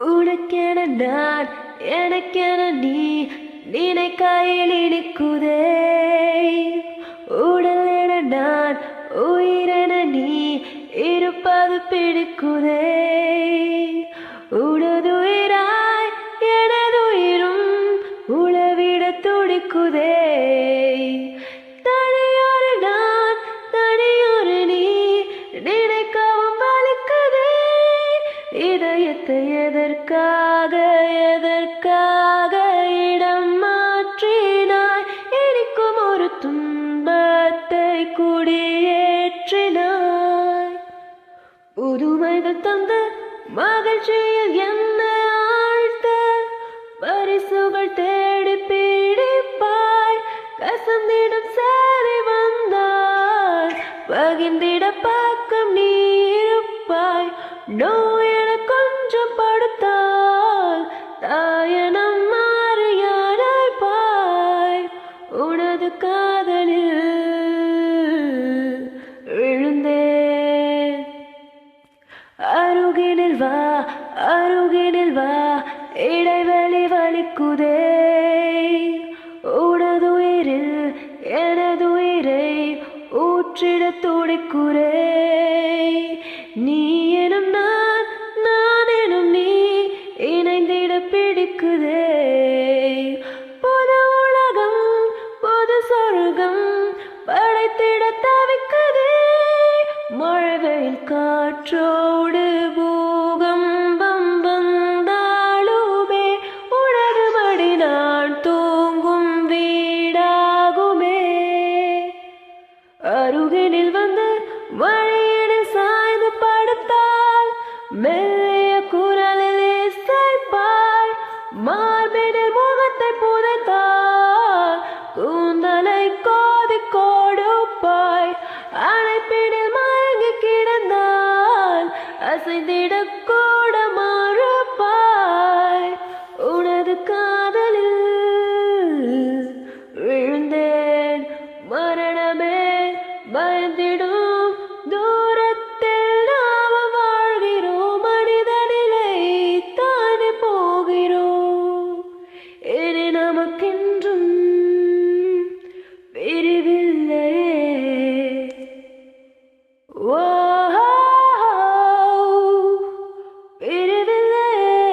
உனக்கென நான் எனக்கென நீ நினைக்கையில் இனிக்குதே. உடல் என நான் உயிரென நீ இருப்பது பிடிக்குதே. உனதுயிராய் எனதுயிரும் உளவிட துடிக்குதே. தனியொரு நான் தனியொரு நீ நினைக்கவும் வலிக்குதே. இதயத்தை எதற்காக இடம் மாற்றினாய்? இனிக்கும் ஒரு துன்பத்தை குடியேற்றினாய். புதுமைகள் தந்து மகிழ்ச்சியில் என்ன ஆழ்த்த பரிசுகள் தேடி பீடிப்பாய். கசந்திடம் சேரி வந்தாய் பகிர்ந்திட பக்கம் நீ இருப்பாய். நோயென கொஞ்சம் படுத்தால் தாயனம் மாறியானாய் பாய். உனது காதலில் விழுந்தேன். அருகினில் வா அருகினில் வா இடைவெளி வலிக்குதே. உனதுயிரில் எனதுயிரை ஊற்றிட துடிக்குறே. நீ எனும் நான் நான் எனும் நீ இணைந்திட பிடிக்குதே. புது உலகம் புது சொர்க்கம் படைத்திட தவிக்குதே. மழை காற்றோடு பூகம்பம் வந்தாலுமே உனது மடி நான் தூங்கும் வீடாகுமே. அருகினில் வந்து வழியினில் சாய்ந்து படுத்தால் மெல்லிய குரலில் இசைப்பாய். மார்பினில் முகத்தை புதைத்தால் கூந்தலை கோதி கொடுப்பாய். அணைப்பினில் மயங்கி கிடந்தால் அசைந்திட கூட மறுப்பாய். உனது காதலில் விழுந்தேன். மரணமே பயந்திடும் தூரத்தில் நாம் வாழ்கிறோம். மனிதனிலை தானே போகிறோம். இனி நமக்கென்றும் பிரிவில்லையே. ஓ பிரிவில்லையே.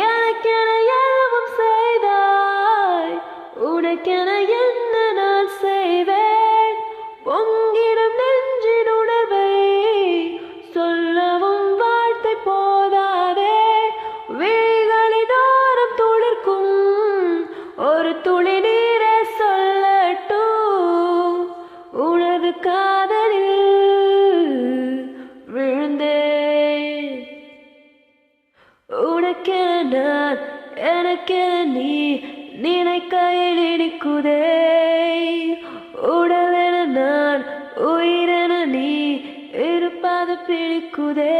எனக்கென எதுவும் செய்தாய். உனக்கென என்ன நான் செய்வேன்? பொங்கிடும் நெஞ்சின் உணர்வை சொல்லவும் வார்த்தை போதாதே. விழிகளின் ஓரம் துளிர்க்கும் ஒரு துளி நீரே சொல்லட்டும். உனது காதலில் விழுந்தேன். உனக்கென நான் எனக்கென நீ நினைக்கையில் இனிக்குதே. உடல் என நான் உயிரென நீ இருப்பது பிடிக்குதே.